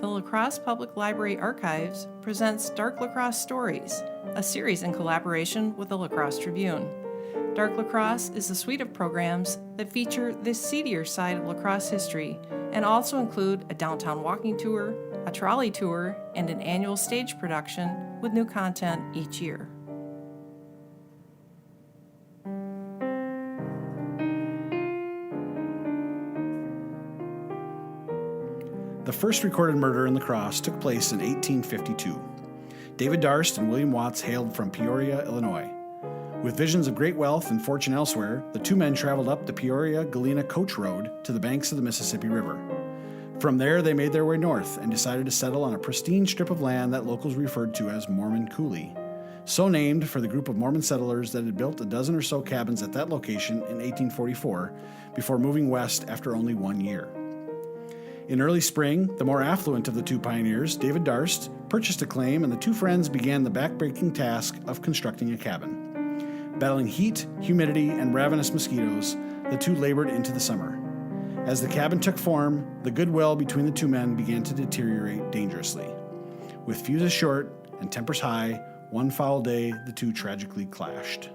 the La Crosse Public Library Archives presents Dark La Crosse Stories, a series in collaboration with the La Crosse Tribune. Dark La Crosse is a suite of programs that feature the seedier side of La Crosse history and also include a downtown walking tour, a trolley tour, and an annual stage production with new content each year. The first recorded murder in La Crosse took place in 1852. David Darst and William Watts hailed from Peoria, Illinois. With visions of great wealth and fortune elsewhere, the two men traveled up the Peoria-Galena Coach Road to the banks of the Mississippi River. From there, they made their way north and decided to settle on a pristine strip of land that locals referred to as Mormon Coulee, so named for the group of Mormon settlers that had built a dozen or so cabins at that location in 1844 before moving west after only 1 year. In early spring, the more affluent of the two pioneers, David Darst, purchased a claim, and the two friends began the backbreaking task of constructing a cabin. Battling heat, humidity, and ravenous mosquitoes, the two labored into the summer. As the cabin took form, the goodwill between the two men began to deteriorate dangerously. With fuses short and tempers high, one foul day, the two tragically clashed.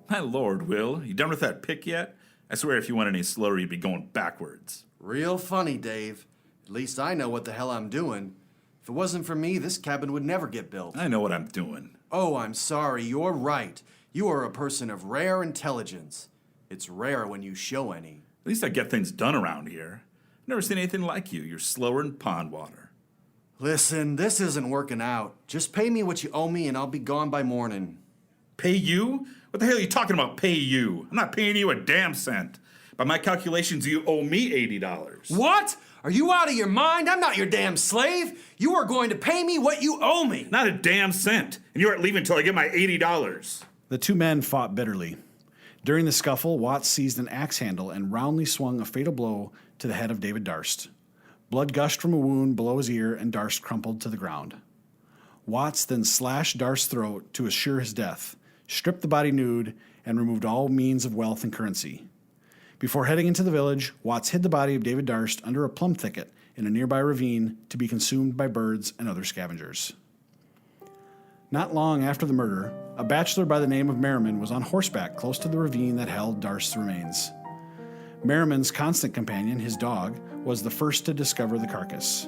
My lord, Will, you done with that pick yet? I swear if you went any slower, you'd be going backwards. Real funny, Dave. At least I know what the hell I'm doing. If it wasn't for me, this cabin would never get built. I know what I'm doing. Oh, I'm sorry. You're right. You are a person of rare intelligence. It's rare when you show any. At least I get things done around here. Never seen anything like you. You're slower than pond water. Listen, this isn't working out. Just pay me what you owe me and I'll be gone by morning. Pay you? What the hell are you talking about, pay you? I'm not paying you a damn cent. By my calculations, you owe me $80. What? Are you out of your mind? I'm not your damn slave. You are going to pay me what you owe me. Not a damn cent. And you aren't leaving until I get my $80. The two men fought bitterly. During the scuffle, Watts seized an axe handle and roundly swung a fatal blow to the head of David Darst. Blood gushed from a wound below his ear, and Darst crumpled to the ground. Watts then slashed Darst's throat to assure his death, stripped the body nude, and removed all means of wealth and currency. Before heading into the village, Watts hid the body of David Darst under a plum thicket in a nearby ravine to be consumed by birds and other scavengers. Not long after the murder, a bachelor by the name of Merriman was on horseback close to the ravine that held Darst's remains. Merriman's constant companion, his dog, was the first to discover the carcass.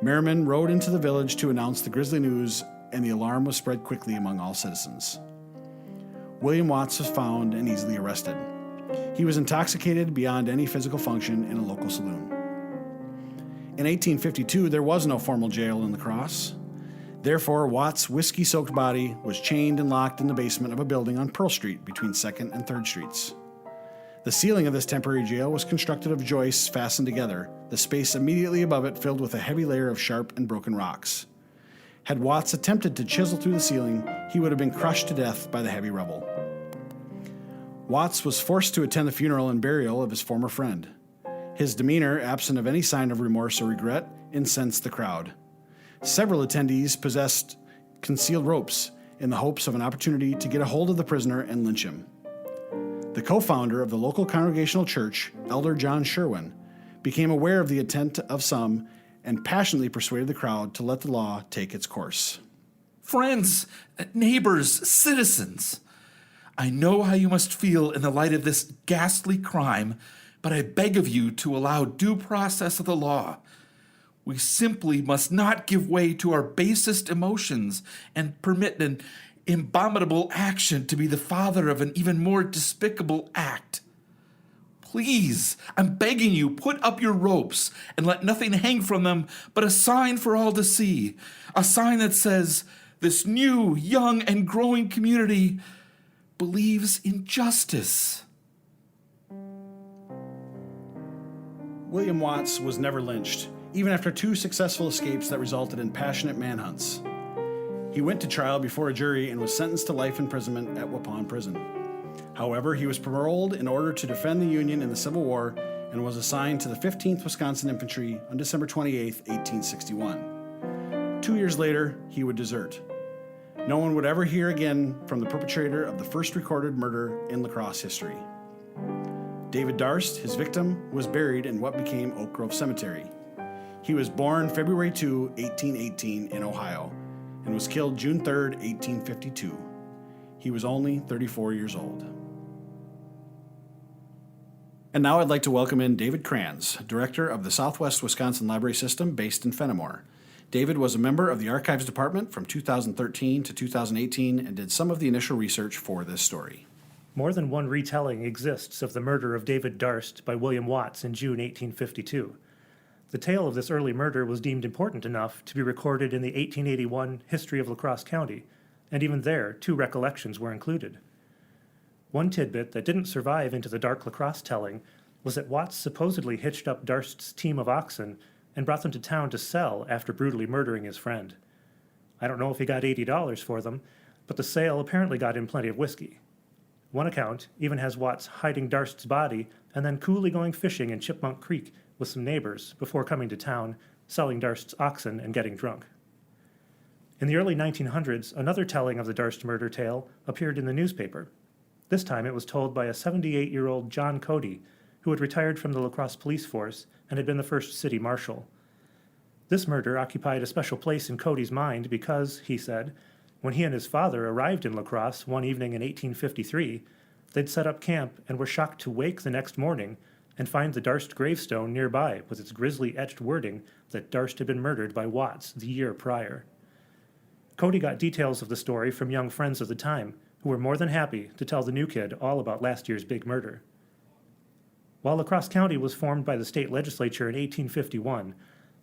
Merriman rode into the village to announce the grisly news, and the alarm was spread quickly among all citizens. William Watts was found and easily arrested. He was intoxicated beyond any physical function in a local saloon. In 1852, there was no formal jail in La Crosse. Therefore, Watts' whiskey-soaked body was chained and locked in the basement of a building on Pearl Street between 2nd and 3rd Streets. The ceiling of this temporary jail was constructed of joists fastened together, the space immediately above it filled with a heavy layer of sharp and broken rocks. Had Watts attempted to chisel through the ceiling, he would have been crushed to death by the heavy rubble. Watts was forced to attend the funeral and burial of his former friend. His demeanor, absent of any sign of remorse or regret, incensed the crowd. Several attendees possessed concealed ropes in the hopes of an opportunity to get a hold of the prisoner and lynch him. The co-founder of the local Congregational Church, Elder John Sherwin, became aware of the intent of some and passionately persuaded the crowd to let the law take its course. Friends, neighbors, citizens, I know how you must feel in the light of this ghastly crime, but I beg of you to allow due process of the law. We simply must not give way to our basest emotions and permit an abominable action to be the father of an even more despicable act. Please, I'm begging you, put up your ropes and let nothing hang from them but a sign for all to see, a sign that says, this new, young, and growing community believes in justice. William Watts was never lynched, even after 2 successful escapes that resulted in passionate manhunts. He went to trial before a jury and was sentenced to life imprisonment at Waupun Prison. However, he was paroled in order to defend the Union in the Civil War and was assigned to the 15th Wisconsin Infantry on December 28, 1861. 2 years later, he would desert. No one would ever hear again from the perpetrator of the first recorded murder in La Crosse history. David Darst, his victim, was buried in what became Oak Grove Cemetery. He was born February 2, 1818 in Ohio, and was killed June 3, 1852. He was only 34 years old. And now I'd like to welcome in David Kranz, Director of the Southwest Wisconsin Library System based in Fenimore. David was a member of the Archives Department from 2013 to 2018 and did some of the initial research for this story. More than one retelling exists of the murder of David Darst by William Watts in June 1852. The tale of this early murder was deemed important enough to be recorded in the 1881 History of La Crosse County, and even there, 2 recollections were included. One tidbit that didn't survive into the Dark La Crosse telling was that Watts supposedly hitched up Darst's team of oxen and brought them to town to sell after brutally murdering his friend. I don't know if he got $80 for them, but the sale apparently got him plenty of whiskey. One account even has Watts hiding Darst's body and then coolly going fishing in Chipmunk Creek with some neighbors before coming to town, selling Darst's oxen and getting drunk. In the early 1900s, another telling of the Darst murder tale appeared in the newspaper. This time it was told by a 78-year-old John Cody, who had retired from the La Crosse police force and had been the first city marshal. This murder occupied a special place in Cody's mind because, he said, when he and his father arrived in La Crosse one evening in 1853, they'd set up camp and were shocked to wake the next morning and find the Darst gravestone nearby with its grisly etched wording that Darst had been murdered by Watts the year prior. Cody got details of the story from young friends of the time, who were more than happy to tell the new kid all about last year's big murder. While La Crosse County was formed by the state legislature in 1851,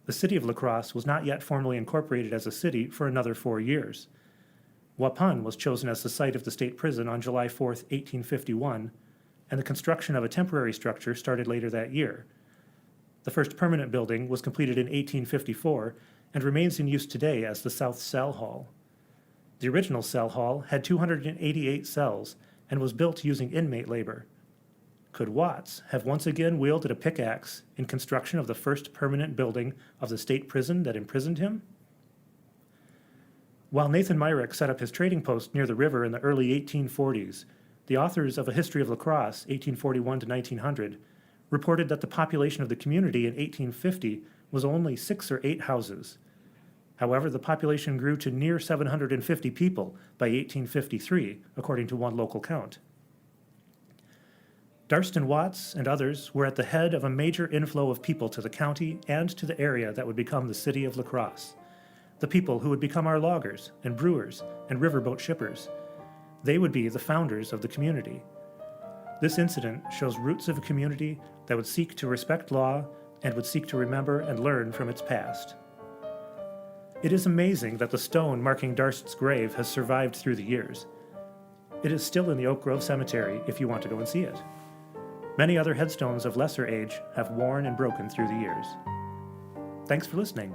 the city of La Crosse was not yet formally incorporated as a city for another 4 years. Waupun was chosen as the site of the state prison on July 4, 1851, and the construction of a temporary structure started later that year. The first permanent building was completed in 1854 and remains in use today as the South Cell Hall. The original cell hall had 288 cells and was built using inmate labor. Could Watts have once again wielded a pickaxe in construction of the first permanent building of the state prison that imprisoned him? While Nathan Myrick set up his trading post near the river in the early 1840s, the authors of A History of La Crosse, 1841 to 1900, reported that the population of the community in 1850 was only 6 or 8 houses. However, the population grew to near 750 people by 1853, according to one local count. Darst and Watts and others were at the head of a major inflow of people to the county and to the area that would become the city of La Crosse. The people who would become our loggers and brewers and riverboat shippers. They would be the founders of the community. This incident shows roots of a community that would seek to respect law and would seek to remember and learn from its past. It is amazing that the stone marking Darst's grave has survived through the years. It is still in the Oak Grove Cemetery if you want to go and see it. Many other headstones of lesser age have worn and broken through the years. Thanks for listening.